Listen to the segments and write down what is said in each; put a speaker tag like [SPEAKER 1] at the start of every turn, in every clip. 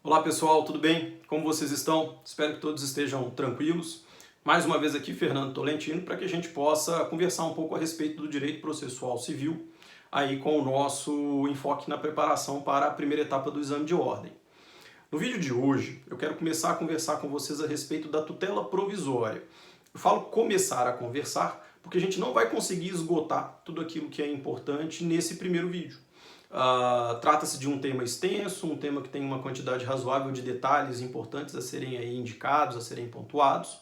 [SPEAKER 1] Olá pessoal, tudo bem? Como vocês estão? Espero que todos estejam tranquilos. Mais uma vez aqui, Fernando Tolentino, para que a gente possa conversar um pouco a respeito do direito processual civil, aí com o nosso enfoque na preparação para a primeira etapa do exame de ordem. No vídeo de hoje, eu quero começar a conversar com vocês a respeito da tutela provisória. Eu falo começar a conversar porque a gente não vai conseguir esgotar tudo aquilo que é importante nesse primeiro vídeo. Trata-se de um tema extenso, um tema que tem uma quantidade razoável de detalhes importantes a serem aí indicados, a serem pontuados,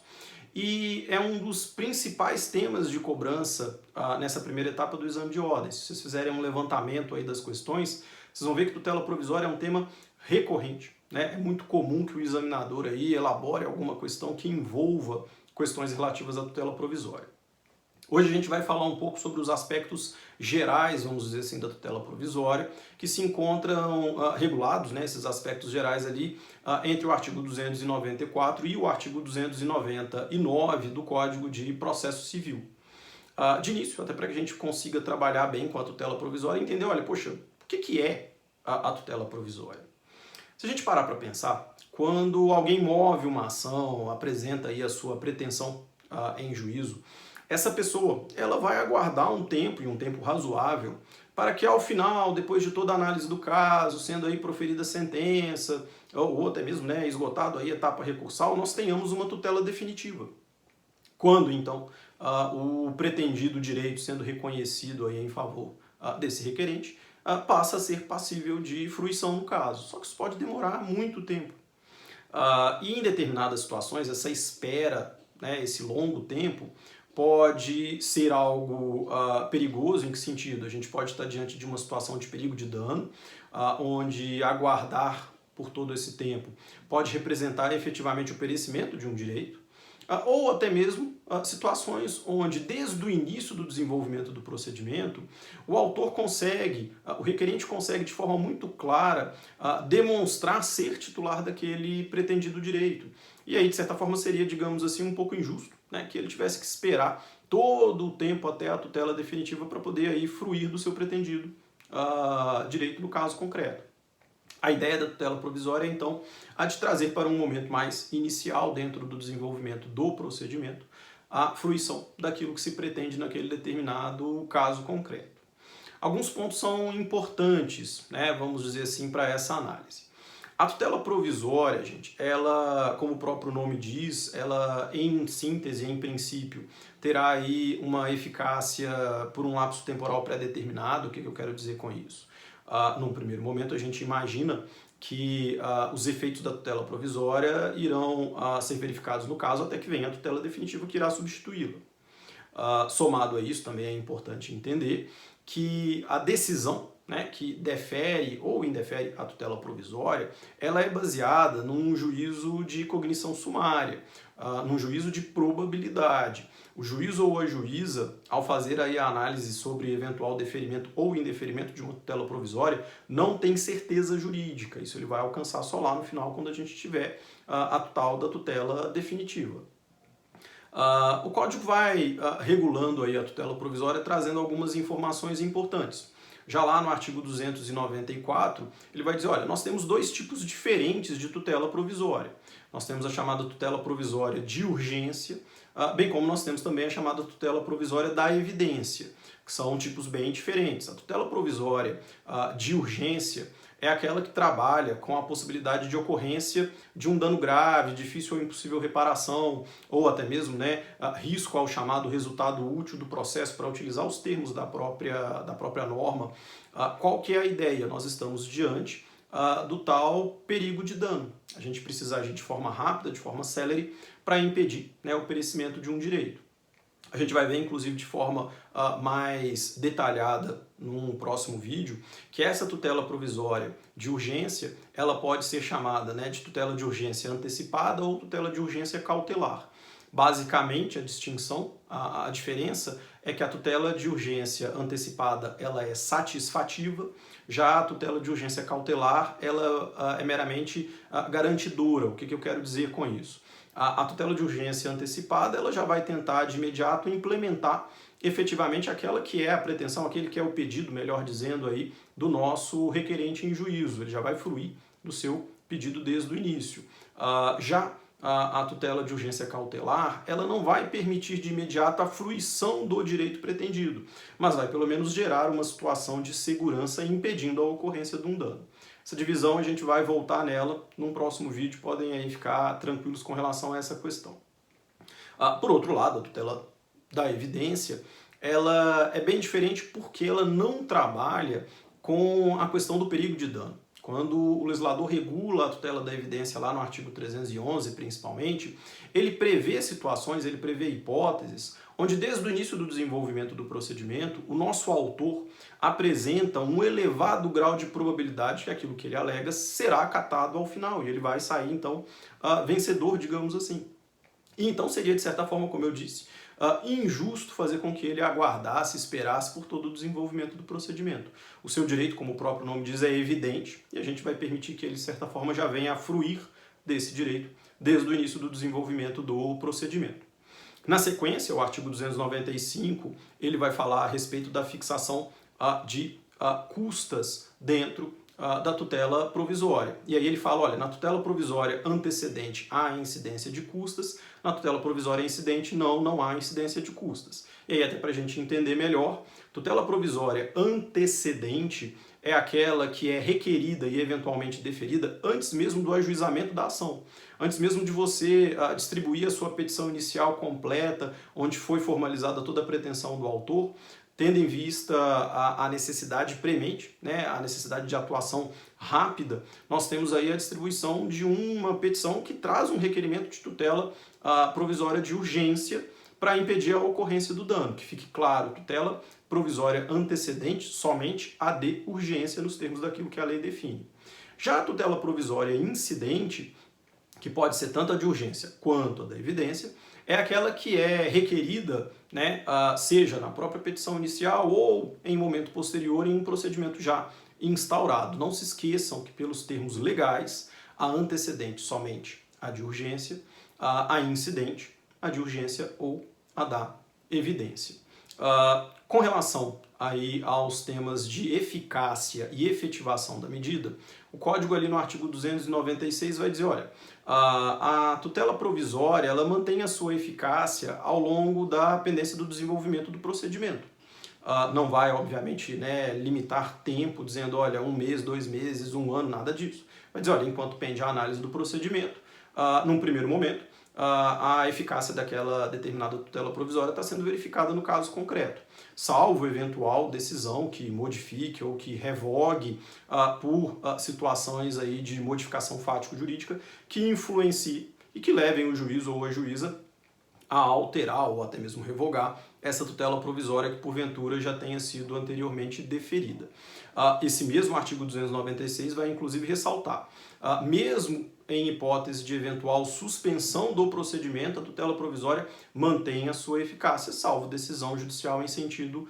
[SPEAKER 1] e é um dos principais temas de cobrança nessa primeira etapa do exame de ordem. Se vocês fizerem um levantamento aí das questões, vocês vão ver que tutela provisória é um tema recorrente, né? É muito comum que o examinador aí elabore alguma questão que envolva questões relativas à tutela provisória. Hoje a gente vai falar um pouco sobre os aspectos gerais, vamos dizer assim, da tutela provisória, que se encontram regulados, né, esses aspectos gerais ali, entre o artigo 294 e o artigo 299 do Código de Processo Civil. De início, até para que a gente consiga trabalhar bem com a tutela provisória e entender, olha, poxa, o que é a tutela provisória? Se a gente parar para pensar, quando alguém move uma ação, apresenta aí a sua pretensão em juízo, essa pessoa ela vai aguardar um tempo, e um tempo razoável, para que ao final, depois de toda a análise do caso, sendo aí proferida a sentença, ou até mesmo esgotado aí a etapa recursal, nós tenhamos uma tutela definitiva. Quando, então, o pretendido direito sendo reconhecido aí em favor desse requerente, passa a ser passível de fruição no caso. Só que isso pode demorar muito tempo. E em determinadas situações, essa espera, esse longo tempo, pode ser algo perigoso. Em que sentido? A gente pode estar diante de uma situação de perigo de dano, onde aguardar por todo esse tempo pode representar efetivamente o perecimento de um direito, ou até mesmo situações onde, desde o início do desenvolvimento do procedimento, o autor consegue, o requerente consegue de forma muito clara demonstrar ser titular daquele pretendido direito. E aí, de certa forma, seria, digamos assim, um pouco injusto, que ele tivesse que esperar todo o tempo até a tutela definitiva para poder aí fruir do seu pretendido direito no caso concreto. A ideia da tutela provisória é, então, a de trazer para um momento mais inicial dentro do desenvolvimento do procedimento a fruição daquilo que se pretende naquele determinado caso concreto. Alguns pontos são importantes, vamos dizer assim, para essa análise. A tutela provisória, gente, ela, como o próprio nome diz, ela, em síntese, em princípio, terá aí uma eficácia por um lapso temporal pré-determinado. O que eu quero dizer com isso? Num primeiro momento, a gente imagina que os efeitos da tutela provisória irão ser verificados no caso até que venha a tutela definitiva que irá substituí-la. Somado a isso, também é importante entender que a decisão que defere ou indefere a tutela provisória, ela é baseada num juízo de cognição sumária, num juízo de probabilidade. O juiz ou a juíza, ao fazer aí a análise sobre eventual deferimento ou indeferimento de uma tutela provisória, não tem certeza jurídica. Isso ele vai alcançar só lá no final, quando a gente tiver a tal da tutela definitiva. O Código vai regulando aí a tutela provisória, trazendo algumas informações importantes. Já lá no artigo 294, ele vai dizer, olha, nós temos dois tipos diferentes de tutela provisória. Nós temos a chamada tutela provisória de urgência, bem como nós temos também a chamada tutela provisória da evidência, que são tipos bem diferentes. A tutela provisória de urgência é aquela que trabalha com a possibilidade de ocorrência de um dano grave, difícil ou impossível reparação, ou até mesmo risco ao chamado resultado útil do processo, para utilizar os termos da própria norma. Qual que é a ideia? Nós estamos diante do tal perigo de dano. A gente precisa agir de forma rápida, de forma célere, para impedir o perecimento de um direito. A gente vai ver, inclusive, de forma mais detalhada num próximo vídeo, que essa tutela provisória de urgência, ela pode ser chamada de tutela de urgência antecipada ou tutela de urgência cautelar. Basicamente, a distinção, a diferença é que a tutela de urgência antecipada ela é satisfativa, já a tutela de urgência cautelar ela é meramente garantidora. O que eu quero dizer com isso? A tutela de urgência antecipada ela já vai tentar de imediato implementar efetivamente aquela que é a pretensão, aquele que é o pedido, melhor dizendo, aí, do nosso requerente em juízo. Ele já vai fruir do seu pedido desde o início. Já a tutela de urgência cautelar, ela não vai permitir de imediato a fruição do direito pretendido, mas vai pelo menos gerar uma situação de segurança impedindo a ocorrência de um dano. Essa divisão a gente vai voltar nela num próximo vídeo, podem aí ficar tranquilos com relação a essa questão. Por outro lado, a tutela da evidência, ela é bem diferente porque ela não trabalha com a questão do perigo de dano. Quando o legislador regula a tutela da evidência lá no artigo 311, principalmente, ele prevê situações, ele prevê hipóteses, onde desde o início do desenvolvimento do procedimento, o nosso autor apresenta um elevado grau de probabilidade que aquilo que ele alega será acatado ao final, e ele vai sair, então, vencedor, digamos assim. E então seria, de certa forma, como eu disse, injusto fazer com que ele aguardasse, esperasse por todo o desenvolvimento do procedimento. O seu direito, como o próprio nome diz, é evidente e a gente vai permitir que ele, de certa forma, já venha a fruir desse direito desde o início do desenvolvimento do procedimento. Na sequência, o artigo 295, ele vai falar a respeito da fixação de custas dentro da tutela provisória. E aí ele fala, olha, na tutela provisória antecedente há incidência de custas, na tutela provisória incidente não há incidência de custas. E aí até para a gente entender melhor, tutela provisória antecedente é aquela que é requerida e eventualmente deferida antes mesmo do ajuizamento da ação. Antes mesmo de você distribuir a sua petição inicial completa, onde foi formalizada toda a pretensão do autor, tendo em vista a necessidade premente, né, a necessidade de atuação rápida, nós temos aí a distribuição de uma petição que traz um requerimento de tutela provisória de urgência para impedir a ocorrência do dano. Que fique claro, tutela provisória antecedente somente a de urgência nos termos daquilo que a lei define. Já a tutela provisória incidente, que pode ser tanto a de urgência quanto a da evidência, é aquela que é requerida, né, seja na própria petição inicial ou em momento posterior em um procedimento já instaurado. Não se esqueçam que pelos termos legais, a antecedente somente a de urgência, a incidente a de urgência ou a da evidência. Com relação aí aos temas de eficácia e efetivação da medida, o código ali no artigo 296 vai dizer, olha, a tutela provisória ela mantém a sua eficácia ao longo da pendência do desenvolvimento do procedimento. Não vai, obviamente, né, limitar tempo, dizendo, olha, 1 mês, 2 meses, 1 ano, nada disso. Vai dizer, olha, enquanto pende a análise do procedimento, num primeiro momento, a eficácia daquela determinada tutela provisória está sendo verificada no caso concreto, salvo eventual decisão que modifique ou que revogue por situações aí de modificação fático-jurídica que influenciem e que levem o juiz ou a juíza a alterar ou até mesmo revogar essa tutela provisória que porventura já tenha sido anteriormente deferida. Esse mesmo artigo 296 vai inclusive ressaltar, mesmo em hipótese de eventual suspensão do procedimento, a tutela provisória mantém a sua eficácia, salvo decisão judicial em sentido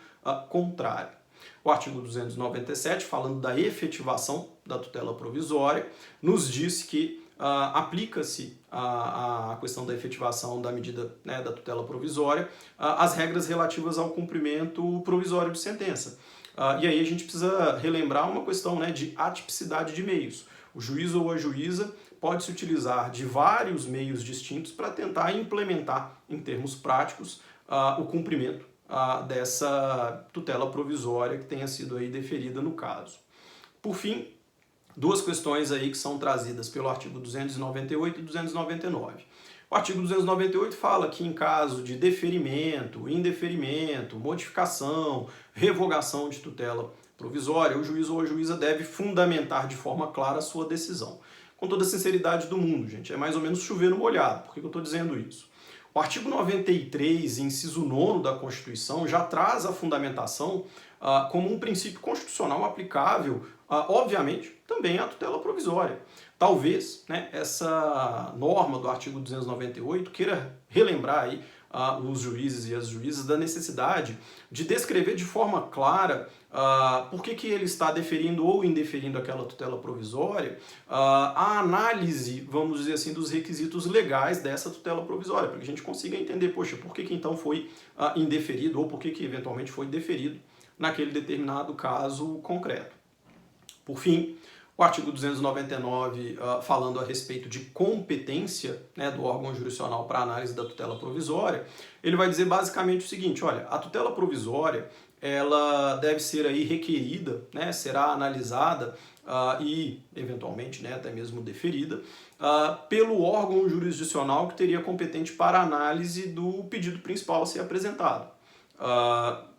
[SPEAKER 1] contrário. O artigo 297, falando da efetivação da tutela provisória, nos diz que aplica-se a questão da efetivação da medida, né, da tutela provisória, as regras relativas ao cumprimento provisório de sentença. E aí a gente precisa relembrar uma questão, né, de atipicidade de meios. O juiz ou a juíza pode se utilizar de vários meios distintos para tentar implementar, em termos práticos, o cumprimento dessa tutela provisória que tenha sido aí deferida no caso. Por fim, duas questões aí que são trazidas pelo artigo 298 e 299. O artigo 298 fala que em caso de deferimento, indeferimento, modificação, revogação de tutela provisória, o juiz ou a juíza deve fundamentar de forma clara a sua decisão. Com toda a sinceridade do mundo, gente, é mais ou menos chover no molhado. Por que eu estou dizendo isso? O artigo 93, inciso 9 da Constituição, já traz a fundamentação como um princípio constitucional aplicável, obviamente, também à tutela provisória. Talvez, né, essa norma do artigo 298 queira relembrar aí os juízes e as juízas da necessidade de descrever de forma clara por que ele está deferindo ou indeferindo aquela tutela provisória, a análise, vamos dizer assim, dos requisitos legais dessa tutela provisória, para que a gente consiga entender, poxa, por que então foi indeferido ou por que eventualmente foi deferido naquele determinado caso concreto. Por fim, O artigo 299, falando a respeito de competência, né, do órgão jurisdicional para análise da tutela provisória, ele vai dizer basicamente o seguinte: olha, a tutela provisória ela deve ser aí requerida, né, será analisada e, eventualmente, né, até mesmo deferida, pelo órgão jurisdicional que teria competente para análise do pedido principal a ser apresentado.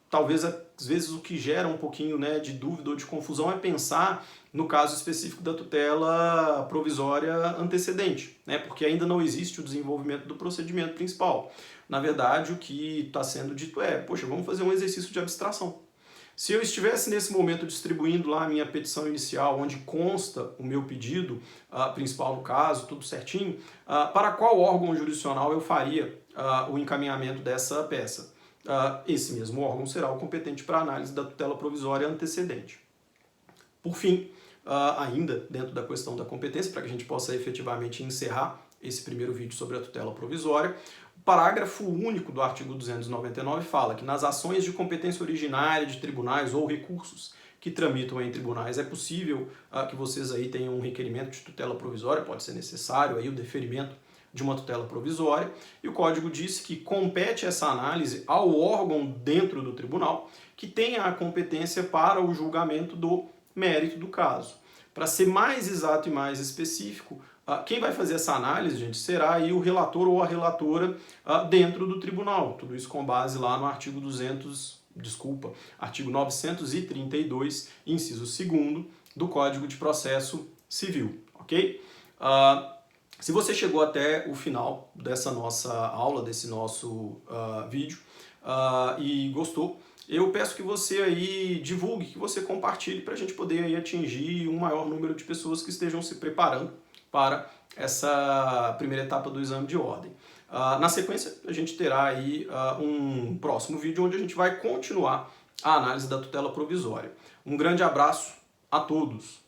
[SPEAKER 1] Talvez, às vezes, o que gera um pouquinho, né, de dúvida ou de confusão é pensar no caso específico da tutela provisória antecedente, né, porque ainda não existe o desenvolvimento do procedimento principal. Na verdade, o que está sendo dito é, poxa, vamos fazer um exercício de abstração. Se eu estivesse nesse momento distribuindo lá a minha petição inicial, onde consta o meu pedido principal no caso, tudo certinho, para qual órgão jurisdicional eu faria o encaminhamento dessa peça? Esse mesmo órgão será o competente para análise da tutela provisória antecedente. Por fim, ainda dentro da questão da competência, para que a gente possa efetivamente encerrar esse primeiro vídeo sobre a tutela provisória, o parágrafo único do artigo 299 fala que nas ações de competência originária de tribunais ou recursos que tramitam em tribunais é possível que vocês aí tenham um requerimento de tutela provisória, pode ser necessário aí o deferimento de uma tutela provisória, e o Código diz que compete essa análise ao órgão dentro do tribunal que tenha a competência para o julgamento do mérito do caso. Para ser mais exato e mais específico, quem vai fazer essa análise, gente, será aí o relator ou a relatora dentro do tribunal. Tudo isso com base lá no artigo 932, inciso 2º do Código de Processo Civil, ok? Se você chegou até o final dessa nossa aula, desse nosso vídeo, e gostou, eu peço que você aí divulgue, que você compartilhe para a gente poder aí atingir um maior número de pessoas que estejam se preparando para essa primeira etapa do exame de ordem. Na sequência, a gente terá aí um próximo vídeo onde a gente vai continuar a análise da tutela provisória. Um grande abraço a todos!